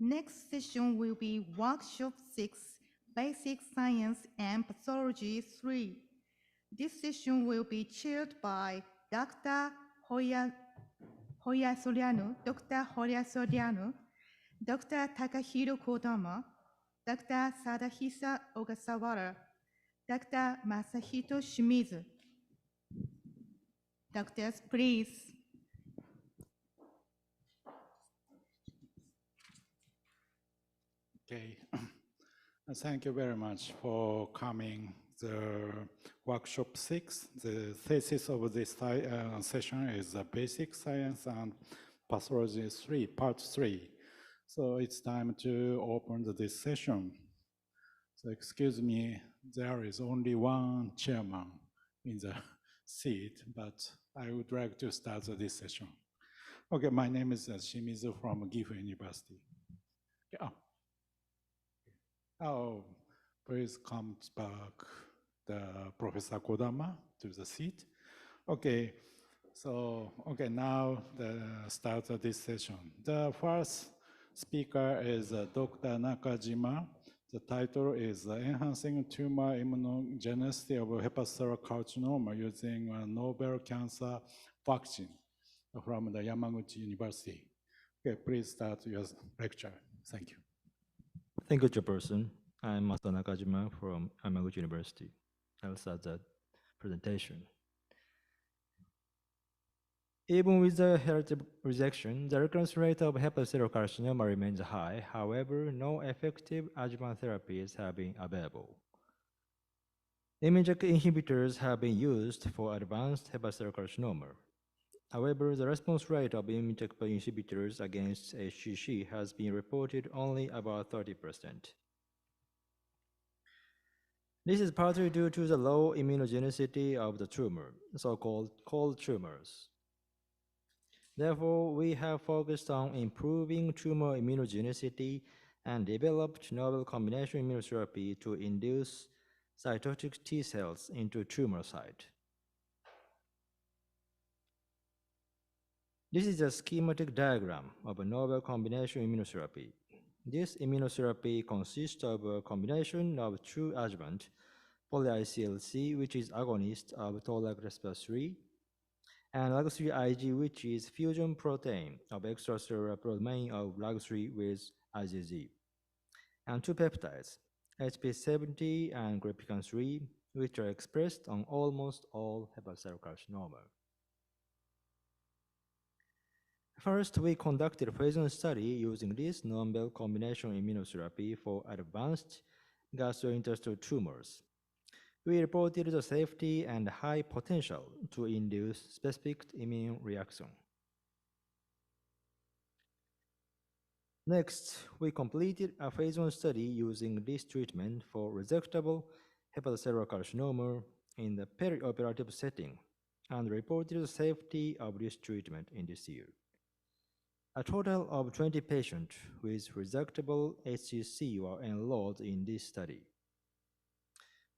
Next session will be Workshop 6, Basic Science and Pathology 3. This session will be chaired by Dr. Hoya Soriano, Dr. Takahiro Kodama, Dr. Sadahisa Ogasawara, Dr. Masahito Shimizu. Doctors, please. Okay, thank you very much for coming. The workshop 6, the thesis of this session is Basic Science and Pathology 3, Part 3. So it's time to open this session. So excuse me, there is only one chairman in the seat, but I would like to start this session. Okay, my name is Shimizu from Gifu University. Oh, please come back, the Professor Kodama, to the seat. Okay, so, now start this session. The first speaker is Dr. Nakajima. The title is Enhancing Tumor Immunogenicity of Hepatocellular Carcinoma Using a Novel Cancer Vaccine from the Yamaguchi University. Okay, please start your lecture. Thank you. Thank you, Chairperson. I'm Masato Nakajima from Yamaguchi University. I'll start the presentation. Even with the hereditary rejection, the recurrence rate of hepatocellular carcinoma remains high. However, no effective adjuvant therapies have been available. Immune checkpoint inhibitors have been used for advanced hepatocellular carcinoma. However, the response rate of immune checkpoint inhibitors against HCC has been reported only about 30%. This is partly due to the low immunogenicity of the tumor, so-called cold tumors. Therefore, we have focused on improving tumor immunogenicity and developed novel combination immunotherapy to induce cytotoxic T cells into tumor site. This is a schematic diagram of a novel combination immunotherapy. This immunotherapy consists of a combination of two adjuvant, poly-ICLC, which is agonist of toll-like receptor 3, and LAG3-IG, which is fusion protein of extracellular domain of LAG3 with IgG, and two peptides, HP70 and Gripican-3, which are expressed on almost all hepatocellular carcinoma. First, we conducted a phase 1 study using this novel combination immunotherapy for advanced gastrointestinal tumors. We reported the safety and high potential to induce specific immune reaction. Next, we completed a phase 1 study using this treatment for resectable hepatocellular carcinoma in the perioperative setting and reported the safety of this treatment in this year. A total of 20 patients with resectable HCC were enrolled in this study,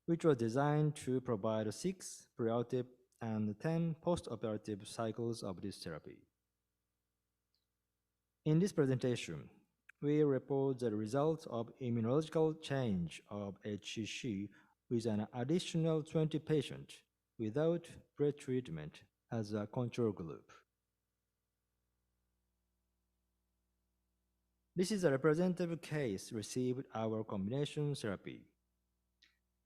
which was designed to provide 6 preoperative and 10 postoperative cycles of this therapy. In this presentation, we report the results of immunological change of HCC with an additional 20 patients without pretreatment as a control group. This is a representative case received our combination therapy.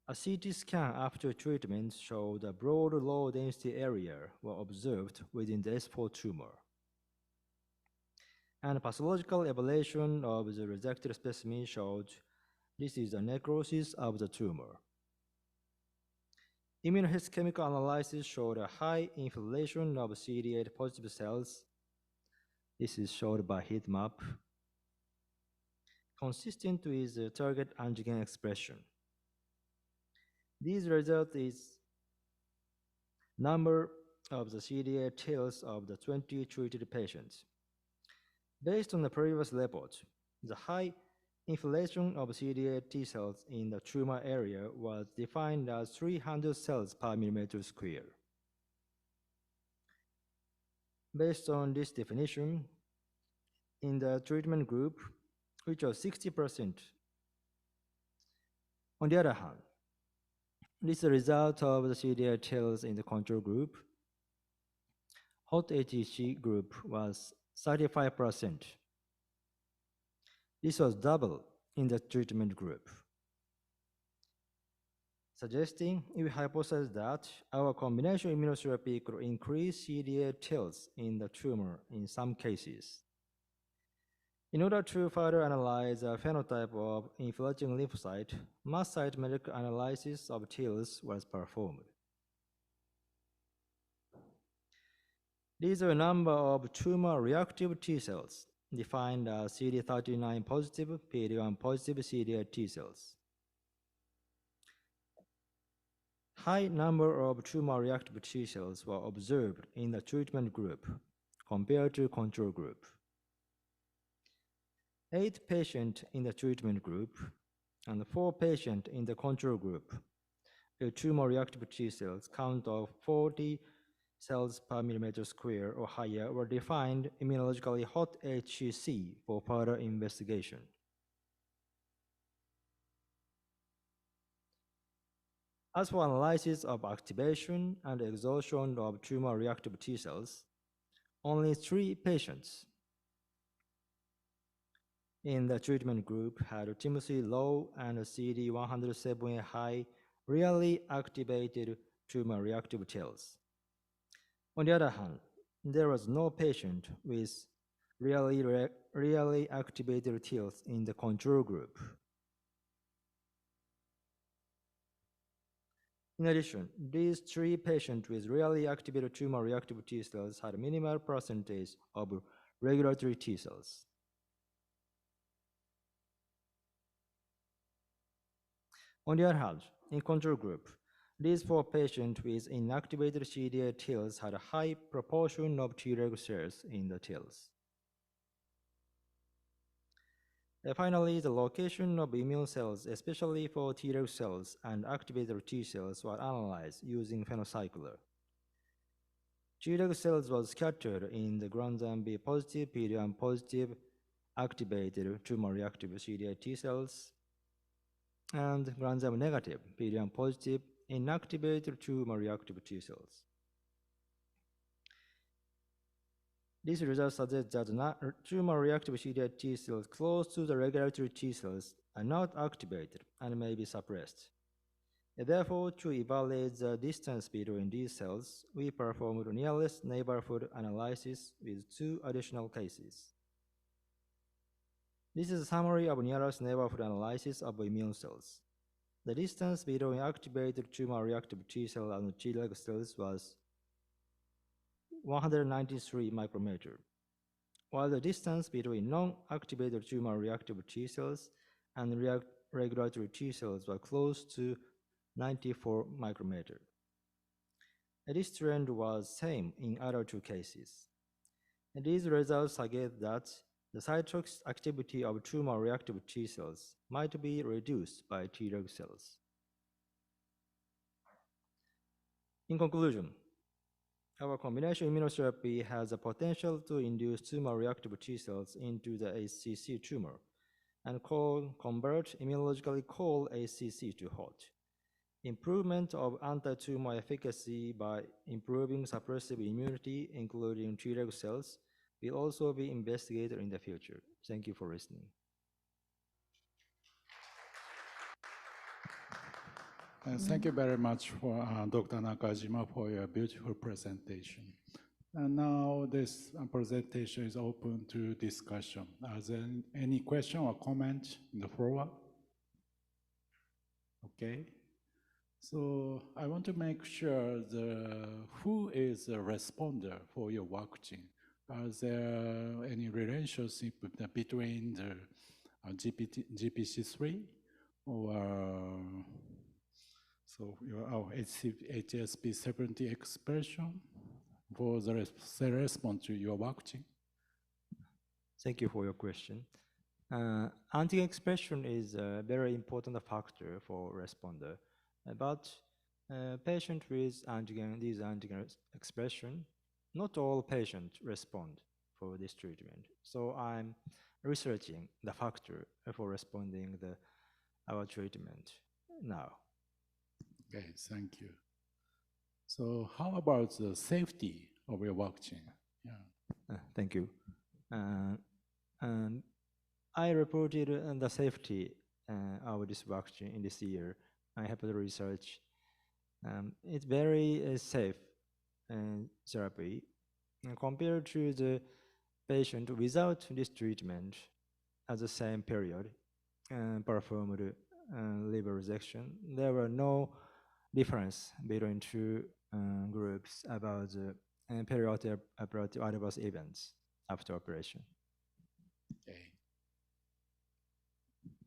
A CT scan after treatment showed a broad low-density area were observed within the S4 tumor. And a pathological evaluation of the resected specimen showed this is a necrosis of the tumor. Immunohistochemical analysis showed a high infiltration of CD8 positive cells. This is shown by heat map, consistent with the target antigen expression. This result is number of the CD8 Ts of the 20 treated patients. Based on the previous report, the high infiltration of CD8 T cells in the tumor area was defined as 300 cells per millimeter square. Based on this definition, in the treatment group, which was 60%. On the other hand, this is the result of the CDI TILs in the control group. Hot HEC group was 35%. This was double in the treatment group, suggesting we hypothesize that our combination immunotherapy could increase CD8 TILs in the tumor in some cases. In order to further analyze the phenotype of infiltrating lymphocyte, mass cytometric analysis of TILs was performed. These are a number of tumor-reactive T cells, defined as CD39 positive, PD-1 positive CD8 T cells. High number of tumor-reactive T cells were observed in the treatment group compared to control group. 8 patients in the treatment group and 4 patients in the control group, the tumor-reactive T cells count of 40 cells per millimeter square or higher were defined immunologically hot HCC for further investigation. As for analysis of activation and exhaustion of tumor-reactive T cells, only 3 patients in the treatment group had TIM3 low and CD107 high rarely activated tumor-reactive TILs. On the other hand, there was no patient with rarely activated TILs in the control group. In addition, these 3 patients with rarely activated tumor-reactive T cells had a minimal percentage of regulatory T cells. On the other hand, in control group, these 4 patients with inactivated CD8 TILs had a high proportion of Treg cells in the TILs. Finally, the location of immune cells, especially for Treg cells and activated T cells, were analyzed using PhenoCycler. Treg cells were scattered in the granzyme B positive, PD-1 positive, activated tumor-reactive CD8 T cells, and granzyme negative, PD-1 positive, inactivated tumor-reactive T cells. This result suggests that tumor-reactive CD8 T cells close to the regulatory T cells are not activated and may be suppressed. Therefore, to evaluate the distance between these cells, we performed nearest neighborhood analysis with 2 additional cases. This is a summary of nearest neighborhood analysis of immune cells. The distance between activated tumor-reactive T cell and Treg cells was 193 micrometer, while the distance between non-activated tumor-reactive T cells and regulatory T cells was close to 94 micrometer. This trend was same in other 2 cases. And these results suggest that the cytotoxic activity of tumor-reactive T cells might be reduced by Treg cells. In conclusion, our combination immunotherapy has the potential to induce tumor-reactive T cells into the HCC tumor and convert immunologically cold HCC to hot. Improvement of anti-tumor efficacy by improving suppressive immunity, including Treg cells, will also be investigated in the future. Thank you for listening. Thank you very much for Dr. Nakajima for your beautiful presentation. And now this presentation is open to discussion. Are there any question or comment in the floor? Okay. So I want to make sure who is a responder for your vaccine. Are there any relationship between the GPC3 or so your HSP70 expression for the response to your vaccine? Thank you for your question. Antigen expression is a very important factor for responder, but patient with these antigen expression, not all patients respond for this treatment. So I'm researching the factor for responding our treatment now. Okay, thank you. So how about the safety of your vaccine? Yeah. Thank you. And I reported the safety of this vaccine in this year. I have the research. It's very safe therapy compared to the patient without this treatment at the same period performed liver resection. There were no difference between two groups about the perioperative adverse events after operation. Okay.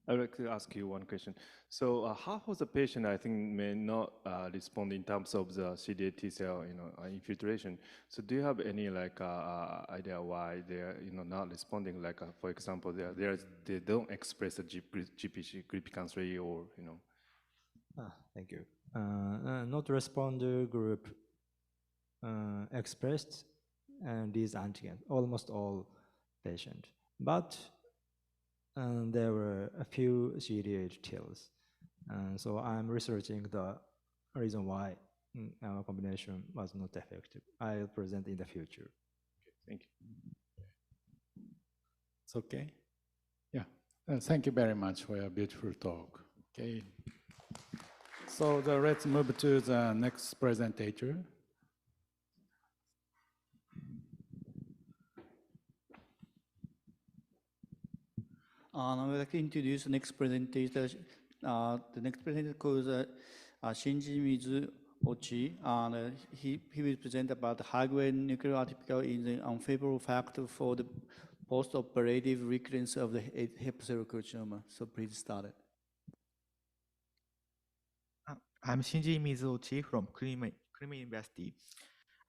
I would like to ask you one question. So how was the patient, I think, may not respond in terms of the CD8 T cell, infiltration. So do you have any idea why they're, not responding? Like, for example, they don't express a GPC, Gripican-3 or, Thank you. Not responder group expressed these antigens, almost all patients. But there were a few CD8 TILs. So I'm researching the reason why our combination was not effective. I'll present in the future. Thank you. It's okay? Yeah. Thank you very much for your beautiful talk. Okay. So let's move to the next presenter. I would like to introduce the next presenter. The next presenter called Shinji Mizuochi. He will present about high-grade nuclear atypical is an unfavorable factor for the post-operative recurrence of the hepatocellular carcinoma. So please start it. I'm Shinji Mizuochi from Kunimi University.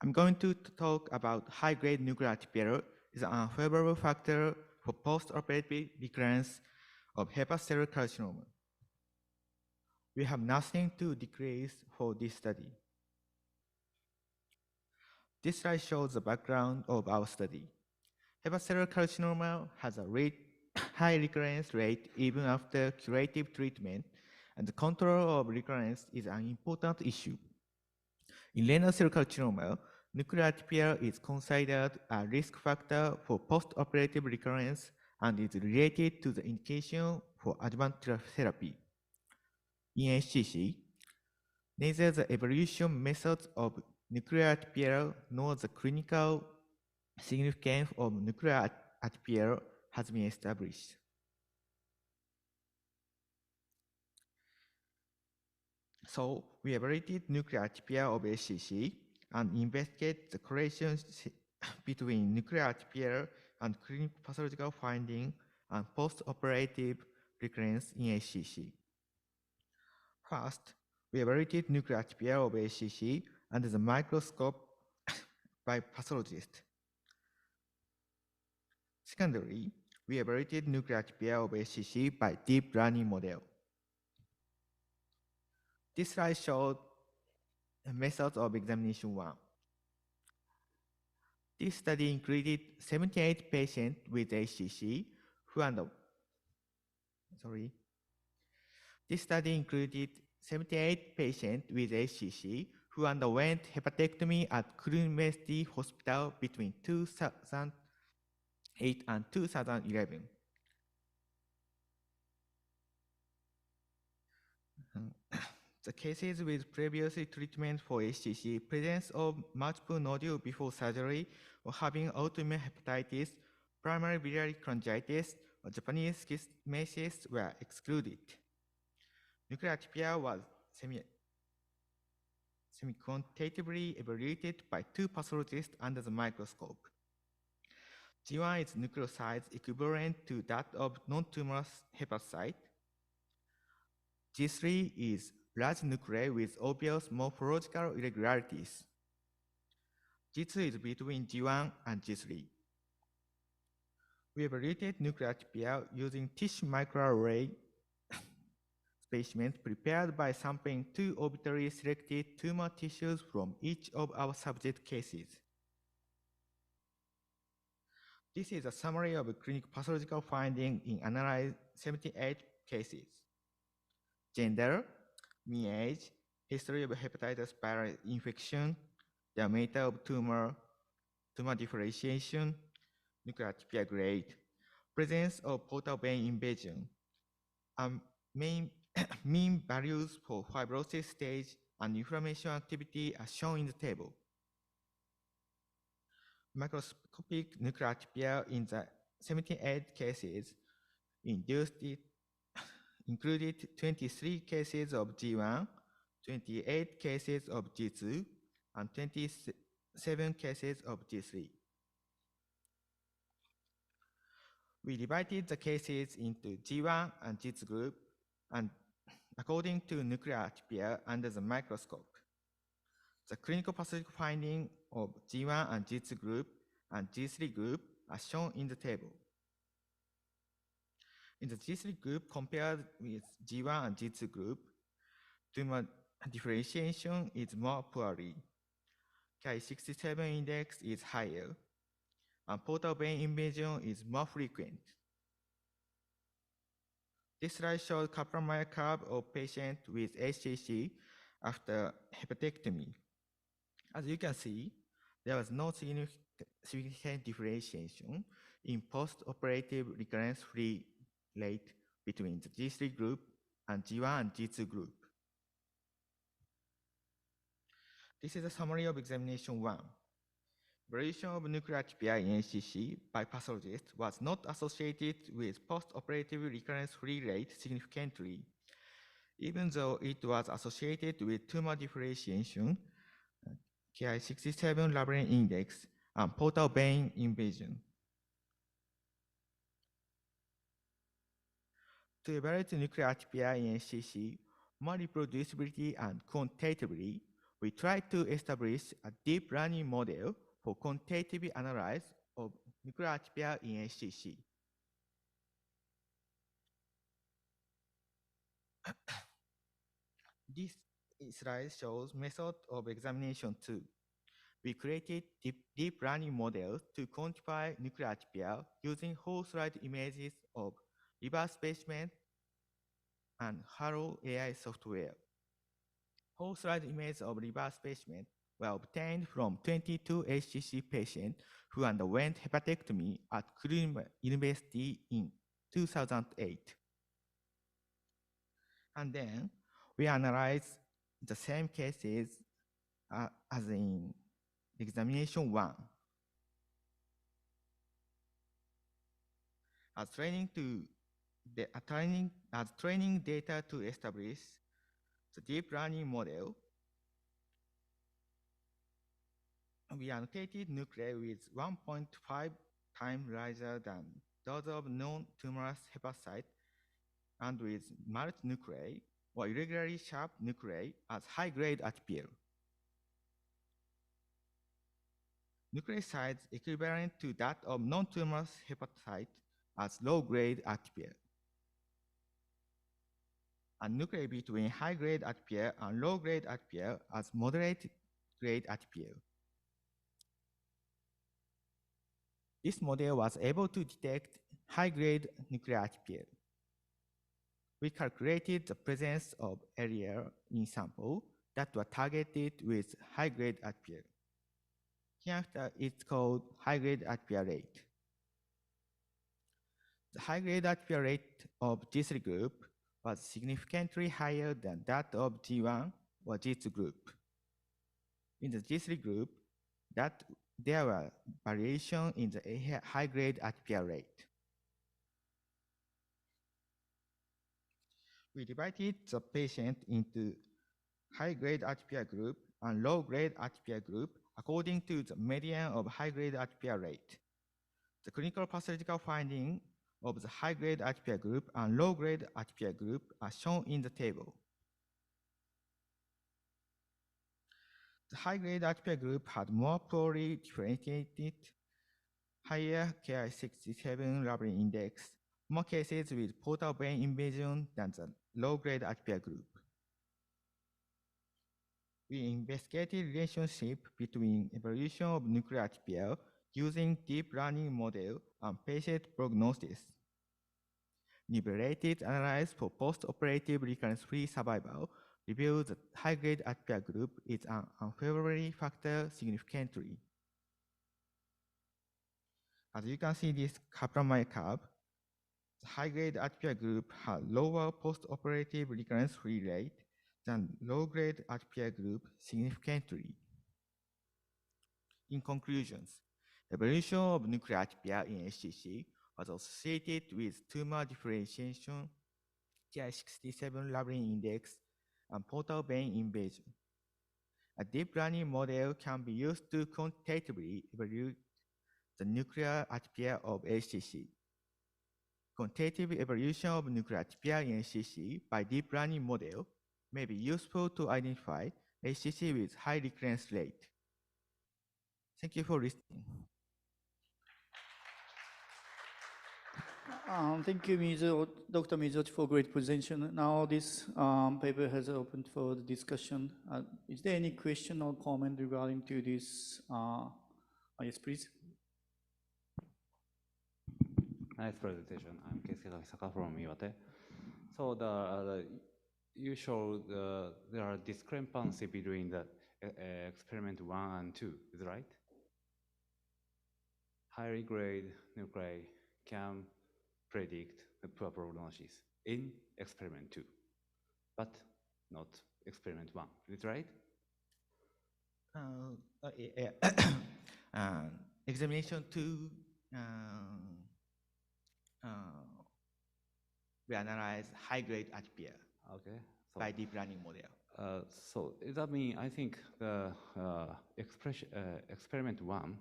I'm going to talk about high-grade nuclear atypical is an unfavorable factor for post-operative recurrence of hepatocellular carcinoma. We have nothing to decrease for this study. This slide shows the background of our study. Hepatocellular carcinoma has a high recurrence rate even after curative treatment, and the control of recurrence is an important issue. In renal cell carcinoma, nuclear atypia is considered a risk factor for post-operative recurrence and is related to the indication for advanced therapy. In HCC, neither the evaluation methods of nuclear atypia nor the clinical significance of nuclear atypia has been established. So we evaluated nuclear atypia of HCC and investigate the correlation between nuclear atypia and clinical pathological finding and post-operative recurrence in HCC. First, we evaluated nuclear atypia of HCC under the microscope by pathologist. Secondly, we evaluated nuclear atypia of HCC by deep learning model. This slide shows methods of examination 1. This study included 78 patients with HCC who This study included 78 patients with HCC who underwent hepatectomy at Korean University Hospital between 2008 and 2011. The cases with previous treatment for HCC, presence of multiple nodules before surgery, or having autoimmune hepatitis, primary biliary cholangitis, or Japanese schistosomiasis were excluded. Nuclear atypia was semi-quantitatively evaluated by 2 pathologists under the microscope. G1 is nucleoside equivalent to that of non-tumorous hepatocyte. G3 is large nuclei with obvious morphological irregularities. G2 is between G1 and G3. We evaluated nuclear atypia using tissue microarray specimens prepared by sampling 2 arbitrarily selected tumor tissues from each of our subject cases. This is a summary of clinical pathological finding in analyzed 78 cases. Gender, mean age, history of hepatitis viral infection, diameter of tumor, tumor differentiation, nucleotide grade, presence of portal vein invasion, main mean values for fibrosis stage and inflammation activity are shown in the table. Microscopic nucleotide in the 78 cases included 23 cases of G1, 28 cases of G2, and 27 cases of G3. We divided the cases into G1 and G2 group, and according to nucleotide under the microscope. The clinical pathological finding of G1 and G2 group and G3 group are shown in the table. In the G3 group compared with G1 and G2 group, tumor differentiation is more poorly. Ki-67 index is higher, and portal vein invasion is more frequent. This slide shows Kaplan-Meier curve of patients with HCC after hepatectomy. As you can see, there was no significant differentiation in post-operative recurrence-free rate between the G3 group and G1 and G2 group. This is a summary of examination 1. Evaluation of nucleotide in HCC by pathologists was not associated with post-operative recurrence-free rate significantly, even though it was associated with tumor differentiation, Ki-67 labyrinth index, and portal vein invasion. To evaluate nucleotide in HCC more reproducibility and quantitatively, we tried to establish a deep learning model for quantitative analysis of nucleotide in HCC. This slide shows method of examination 2. We created deep learning models to quantify nucleotide using whole slide images of liver specimen and Halo AI software. Whole slide images of liver specimen were obtained from 22 HCC patients who underwent hepatectomy at Columbia University in 2008. And then we analyzed the same cases as in examination 1. As training data to establish the deep learning model, we annotated nuclei with 1.5 times larger than those of non-tumorous hepatocyte and with marked nuclei or irregularly sharp nuclei as high-grade HPL. Nuclei size equivalent to that of non-tumorous hepatocyte as low-grade HPL. And nuclei between high-grade HPL and low-grade HPL as moderate-grade HPL. This model was able to detect high-grade nuclear HPL. We calculated the presence of area in sample that were targeted with high-grade HPL. Here it's called high-grade HPL rate. The high-grade HPL rate of G3 group was significantly higher than that of G1 or G2 group. In the G3 group, there were variation in the high-grade HPL rate. We divided the patient into high-grade HPL group and low-grade HPL group according to the median of high-grade HPL rate. The clinical pathological finding of the high-grade HPL group and low-grade HPL group are shown in the table. The high-grade HPL group had more poorly differentiated, higher Ki-67 labyrinth index, more cases with portal vein invasion than the low-grade HPL group. We investigated relationship between evolution of nuclear HPL using deep learning model and patient prognosis. Nivelated analysis for post-operative recurrence-free survival reveals that high-grade atypia group is an unfavorable factor significantly. As you can see this Kaplan-Meier curve, the high-grade atypia group had lower post-operative recurrence-free rate than low-grade atypia group significantly. In conclusions, evolution of nuclear atypia in HCC was associated with tumor differentiation, Ki67 labyrinth index, and portal vein invasion. A deep learning model can be used to quantitatively evaluate the nuclear atypia of HCC. Quantitative evaluation of nuclear atypia in HCC by deep learning model may be useful to identify HCC with high recurrence rate. Thank you for listening. Thank you, Dr. Mizochi, for great presentation. Now this paper has opened for the discussion. Is there any question or comment regarding to this? Yes, please. Nice presentation. I'm Keisuke Kakisaka from Iwate. So you showed there are discrepancy between the experiment 1 and 2, is right? High grade nuclei can predict the poor prognosis in experiment 2, but not experiment 1, is right? Examination 2, we analyze high-grade atypia Okay. So, by deep learning model. So that means I think the experiment 1,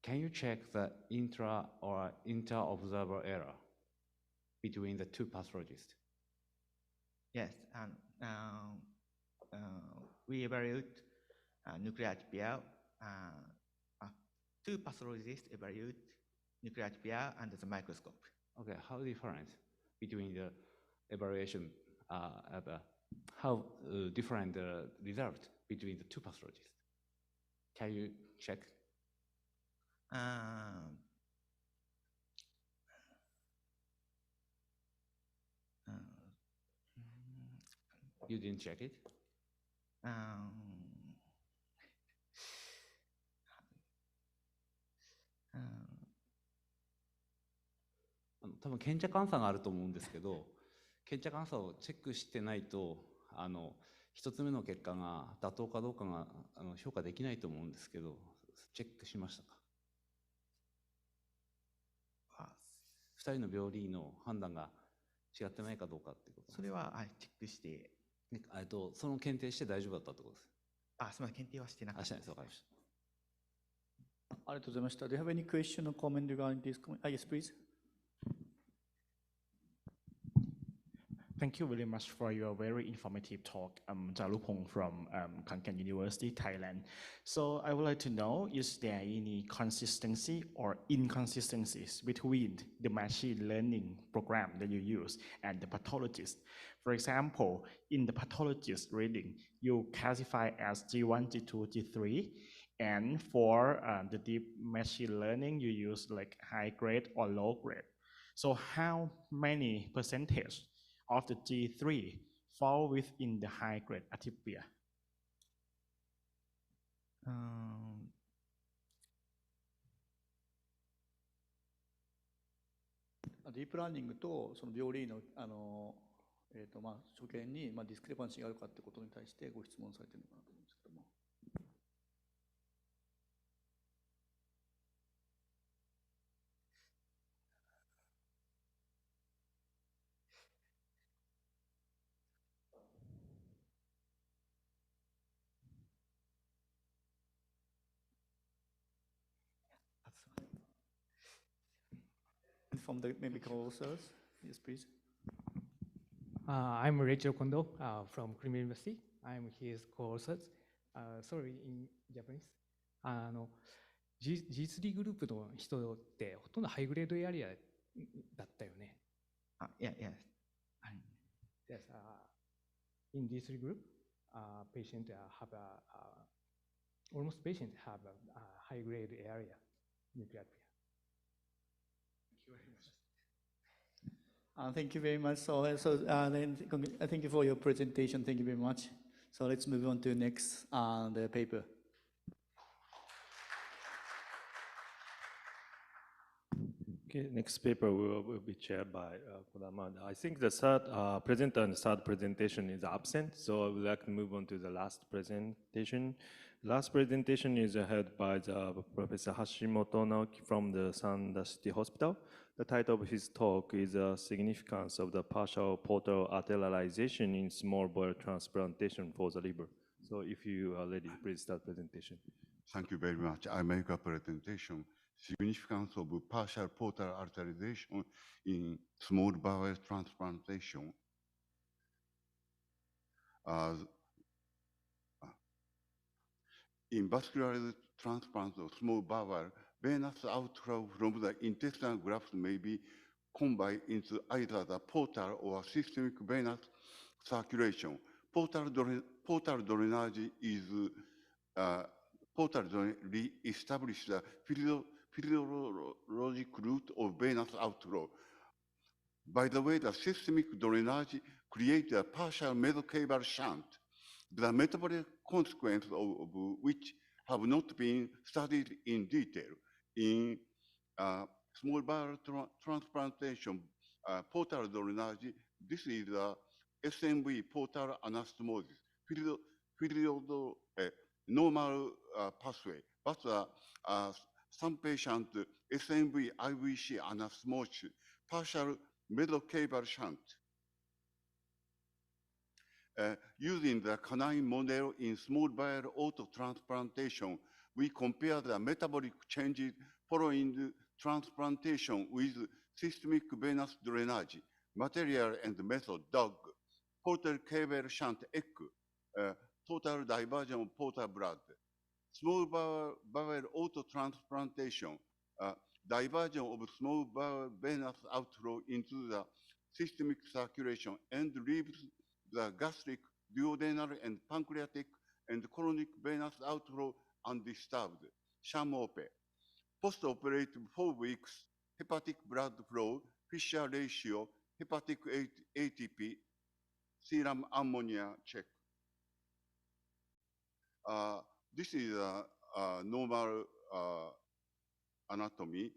can you check the intra or inter-observer error between the two pathologists? Yes, and we evaluate nuclear atypia. Two pathologists evaluate nuclear atypia under the microscope. Okay, how different between the evaluation, how different the result between the two pathologists? Can you check? You didn't check it? 多分検査監査があると思うんですけど、検査監査をチェックしてないと、一つ目の結果が妥当かどうかが評価できないと思うんですけど、チェックしましたか？2人の病理の判断が違ってないかどうかっていうこと。それはチェックして、その検定して大丈夫だったってことです。すみません、検定はしてなかったです。わかりました。ありがとうございました。Do you have any question or comment regarding this? Yes, please. Thank you very much for your very informative talk. I'm Jalupong from Kankan University, Thailand. So I would like to know, is there any consistency or inconsistencies between the machine learning program that you use and the pathologist? For example, in the pathologist reading, you classify as G1, G2, G3, and for the deep machine learning, you use like high grade or low grade. So how many percentage of the G3 fall within the high grade atypia? ディープラーニングとその病理の所見にディスクレパンシーがあるかってことに対してご質問されているのかなと思うんですけども。From the medical source, yes, please. I'm Rachel Kondo from Columbia University. I'm his co-author. Sorry, in Japanese. G3 グループの人ってほとんどハイグレードエリアだったよね。Yes. Yes. In G3 group, patient have almost patient have a high grade area. nucleotide. Thank you very much. Thank you for your presentation. Thank you very much. So let's move on to the next the paper. Okay, next paper will be chaired by Kodama. I think the third presenter and third presentation is absent, so I would like to move on to the last presentation. Last presentation is held by the Professor Hashimoto Naoki from the Sendai City Hospital. The title of his talk is Significance of the Partial Portal Arterialization in Small Bowel Transplantation for the Liver. So if you are ready, please start presentation. Thank you very much. I make a presentation. Significance of partial portal arterialization in small bowel transplantation. In vascular transplant of small bowel, venous outflow from the intestinal grafts may be combined into either the portal or systemic venous circulation. Portal drainage is re-establish the physiologic route of venous outflow. By the way, the systemic drainage creates a partial mesocaval shunt, the metabolic consequences of which have not been studied in detail. In small bowel transplantation, portal drainage, this is a SMV portal anastomosis, normal pathway, but some patients SMV IVC anastomosis, partial mesocaval shunt. Using the canine model in small bowel autotransplantation, we compare the metabolic changes following transplantation with systemic venous drainage, material and method DOG, portal cable shunt ECK, total diversion of portal blood. Small bowel autotransplantation, diversion of small bowel venous outflow into the systemic circulation and leaves the gastric, duodenal, and pancreatic and chronic venous outflow undisturbed. Sham OP. Post-operative 4 weeks, hepatic blood flow, Fisher ratio, hepatic ATP, serum ammonia check. This is a normal anatomy.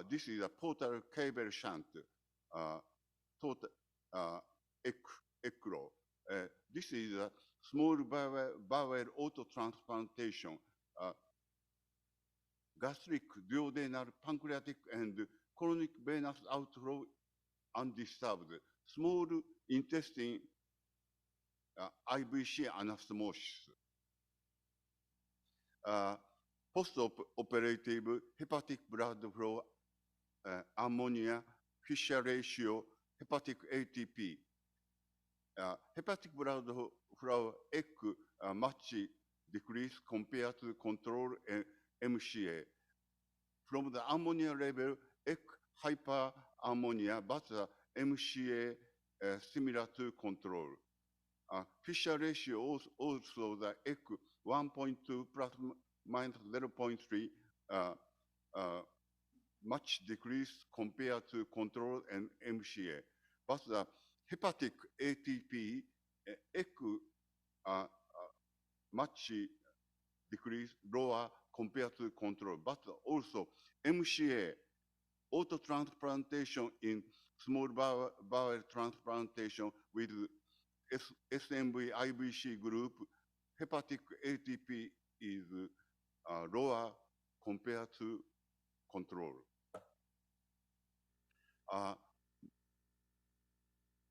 This is a portal cable shunt, total ECRO. This is a small bowel autotransplantation. Gastric, duodenal, pancreatic, and chronic venous outflow undisturbed. Small intestine IVC anastomosis. Post-operative hepatic blood flow, ammonia, Fisher ratio, hepatic ATP. Hepatic blood flow ECK much decrease compared to control MCA. From the ammonia level, ECK hyperammonia, but MCA similar to control. Fisher ratio also the ECK 1.2 plus minus 0.3 much decrease compared to control and MCA. But the hepatic ATP ECK much decrease lower compared to control, but also MCA autotransplantation in small bowel transplantation with SMV IVC group, hepatic ATP is lower compared to control.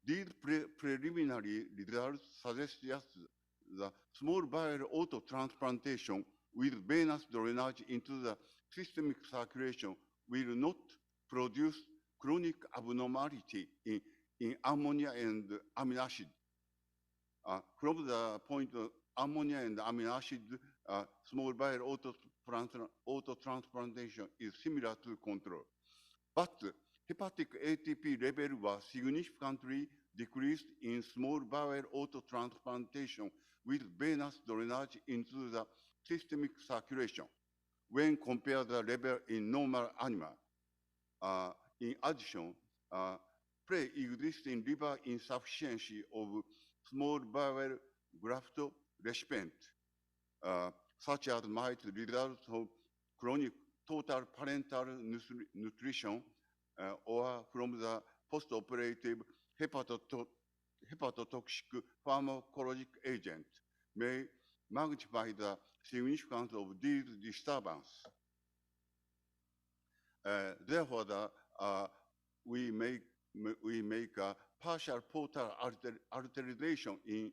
These preliminary results suggest the small bowel autotransplantation with venous drainage into the systemic circulation will not produce chronic abnormality in ammonia and amino acid. From the point of ammonia and amino acid, small bowel autotransplantation is similar to control. But hepatic ATP level was significantly decreased in small bowel autotransplantation with venous drainage into the systemic circulation. when compared the level in normal animal. In addition, pre-existing liver insufficiency of small bowel graft recipient, such as might result of chronic total parental nutrition or from the post-operative hepatotoxic pharmacologic agent may magnify the significance of these disturbances. Therefore, we make a partial portal alteration in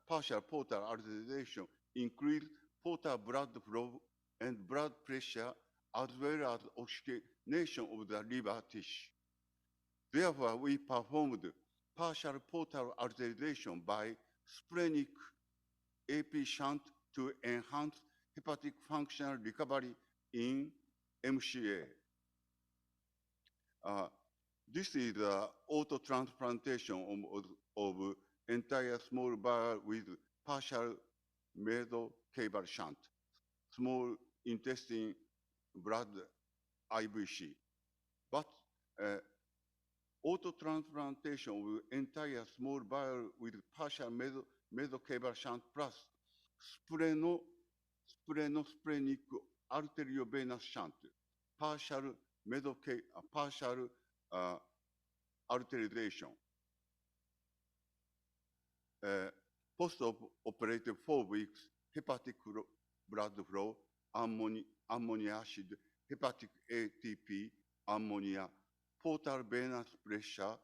partial portal alteration increase portal blood flow and blood pressure as well as oxygenation of the liver tissue. Therefore, we performed partial portal alteration by splenic AP shunt to enhance hepatic functional recovery in MCA. This is the auto-transplantation of entire small bowel with partial mesocaval shunt, small intestine blood IVC. But auto-transplantation of entire small bowel with partial mesocaval shunt plus splenic arteriovenous shunt, partial arterization. Post-operative 4 weeks, hepatic blood flow, ammonia acid, hepatic ATP, ammonia, portal venous pressure,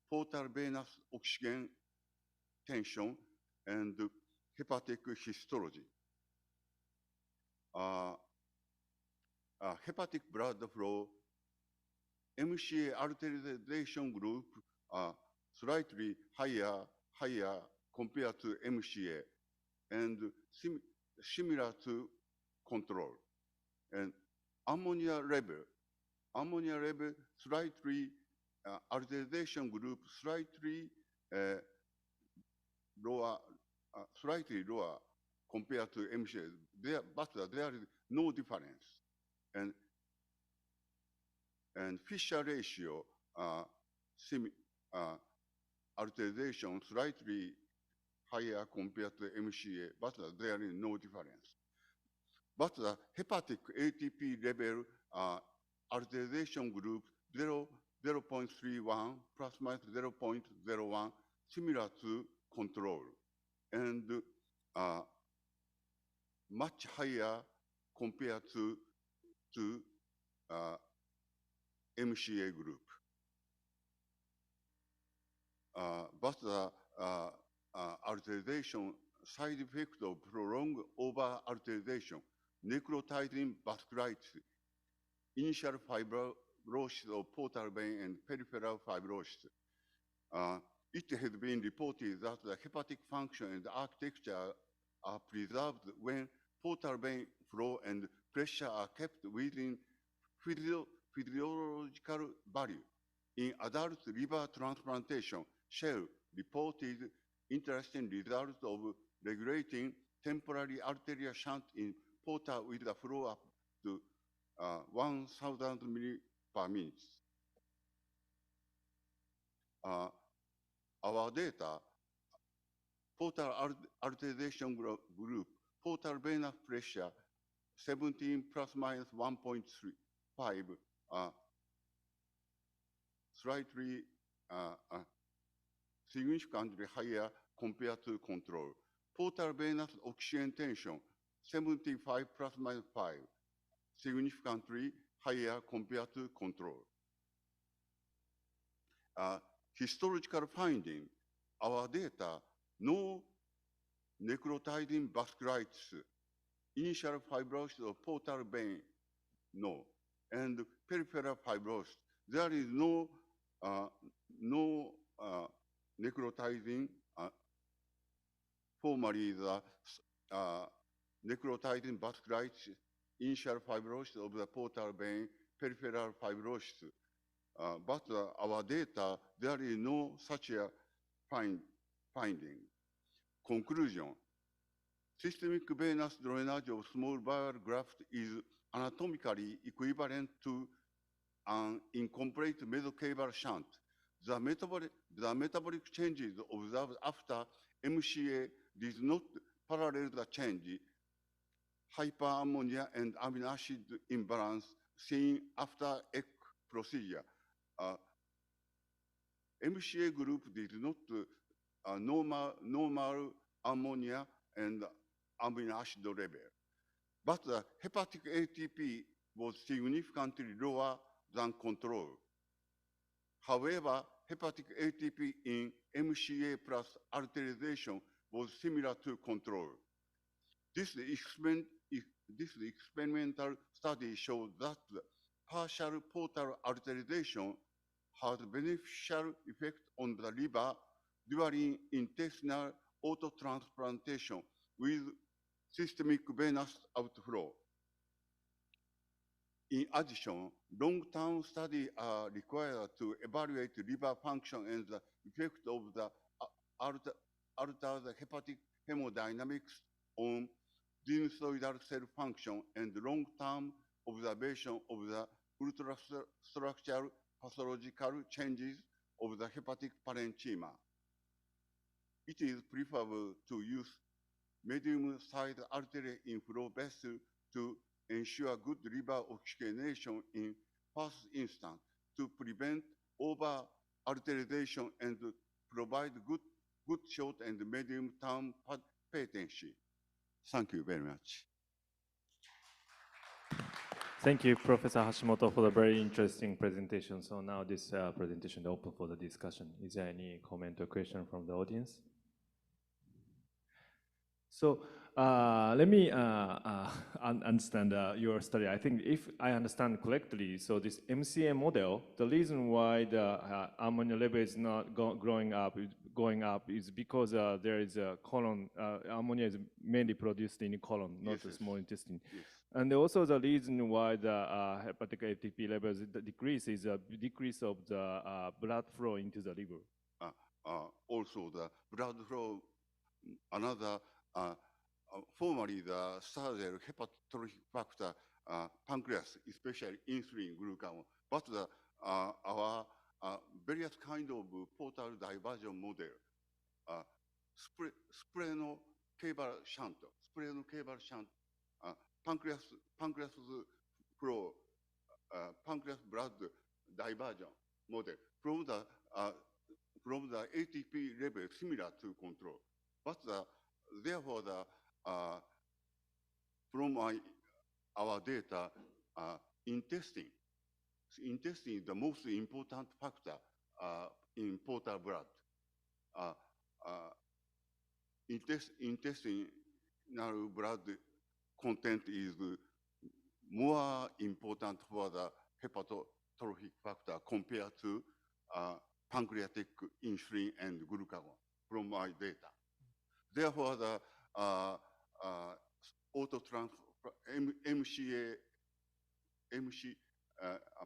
portal venous oxygen tension, and hepatic histology. Hepatic blood flow, MCA arterization group slightly higher compared to MCA and similar to control. And ammonia level slightly arterization group slightly lower compared to MCA. But there is no difference. And Fisher ratio, arterization slightly higher compared to MCA, but there is no difference. But the hepatic ATP level arterization group 0.31 plus minus 0.01, similar to control, and much higher compared to MCA group. But the arterization side effect of prolonged over-arterization, necrotizing vasculitis, initial fibrosis of portal vein and peripheral fibrosis. It has been reported that the hepatic function and architecture are preserved when portal vein flow and pressure are kept within physiological value. In adult liver transplantation, Shell reported interesting results of regulating temporary arterial shunt in portal with a flow up to 1,000 ml per minute. Our data, portal arterization group, portal venous pressure 17 plus minus 1.35, slightly significantly higher compared to control. Portal venous oxygen tension 75 plus minus 5, significantly higher compared to control. Histological finding, our data, no necrotizing vasculitis, initial fibrosis of portal vein, no, and peripheral fibrosis. There is no necrotizing, formerly the necrotizing vasculitis, initial fibrosis of the portal vein, peripheral fibrosis. But our data, there is no such a finding. Conclusion, Systemic venous drainage of small bowel graft is anatomically equivalent to an incomplete mesocaval shunt. The metabolic changes observed after MCA did not parallel the change, hyperammonia and amino acid imbalance seen after EC procedure. MCA group did not normal ammonia and amino acid level. But the hepatic ATP was significantly lower than control. However, hepatic ATP in MCA plus arterialization was similar to control. This experimental study showed that partial portal arterialization had beneficial effect on the liver during intestinal autotransplantation with systemic venous outflow. In addition, long-term studies are required to evaluate liver function and the effect of the altered hepatic hemodynamics on sinusoidal cell function and long-term observation of the ultrastructural pathological changes of the hepatic parenchyma. It is preferable to use medium-sized artery inflow vessel to ensure good liver oxygenation in first instance to prevent over-arterization and provide good short and medium-term patency. Thank you very much. Thank you, Professor Hashimoto, for the very interesting presentation. So now this presentation is open for the discussion. Is there any comment or question from the audience? So let me understand your study. I think if I understand correctly, so this MCA model, the reason why the ammonia level is not going up is because there is a colon, ammonia is mainly produced in the colon, not the small intestine. Yes. And also the reason why the hepatic ATP levels decrease is a decrease of the blood flow into the liver. Also the blood flow, another formerly the started hepatotrophic factor pancreas, especially insulin glucagon, but our various kind of portal diversion model, splenocaval shunt, pancreas flow, pancreas blood diversion model from the ATP level similar to control, but therefore from our data, intestine is the most important factor in portal blood. Intestinal blood content is more important for the hepatotrophic factor compared to pancreatic insulin and glucagon from my data. Therefore, the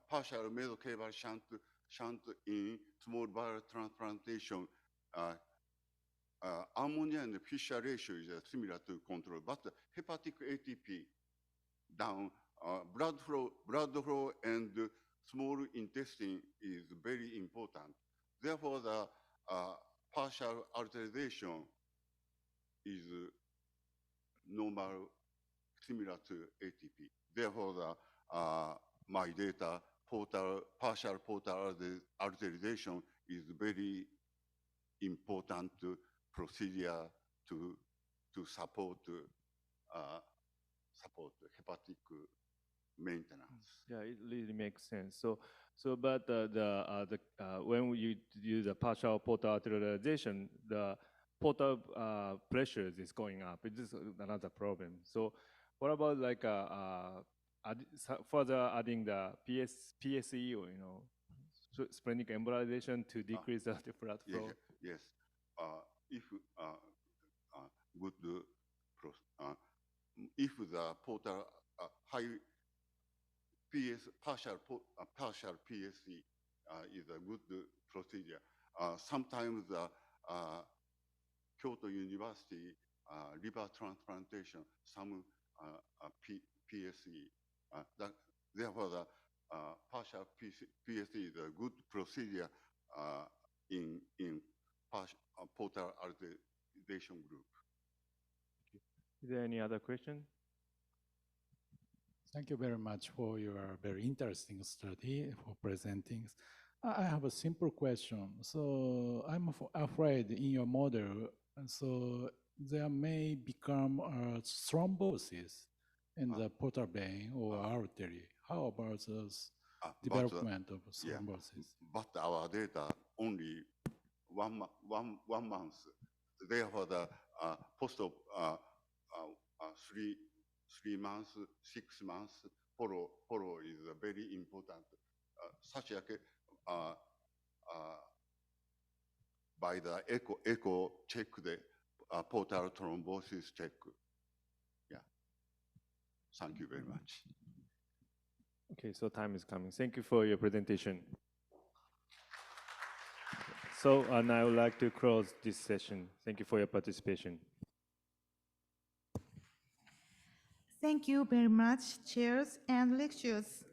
partial mesocaval shunt in small bowel transplantation, ammonia and Fisher ratio is similar to control, but hepatic ATP down, blood flow and small intestine is very important. Therefore, the partial arterization is normal, similar to ATP. Therefore, my data, partial portal arterization is very important procedure to support hepatic maintenance. Yeah, it really makes sense. But when you do the partial portal arterialization, the portal pressure is going up. It is another problem. So what about like further adding the PSE or splenic embolization to decrease the blood flow? Yes. If good if the portal high partial PSE is a good procedure. Sometimes Kyoto University liver transplantation, some PSE. Therefore, the partial PSE is a good procedure in portal alteration group. Is there any other question? Thank you very much for your very interesting study, for presenting. I have a simple question. So I'm afraid in your model, so there may become a thrombosis in the portal vein or artery. How about this development of thrombosis? But our data only one month. Therefore, the post of 3 months, 6 months follow is very important. Such a by the echo check the portal thrombosis check. Yeah. Thank you very much. Okay, so time is coming. Thank you for your presentation. So now I would like to close this session. Thank you for your participation. Thank you very much, chairs and lecturers.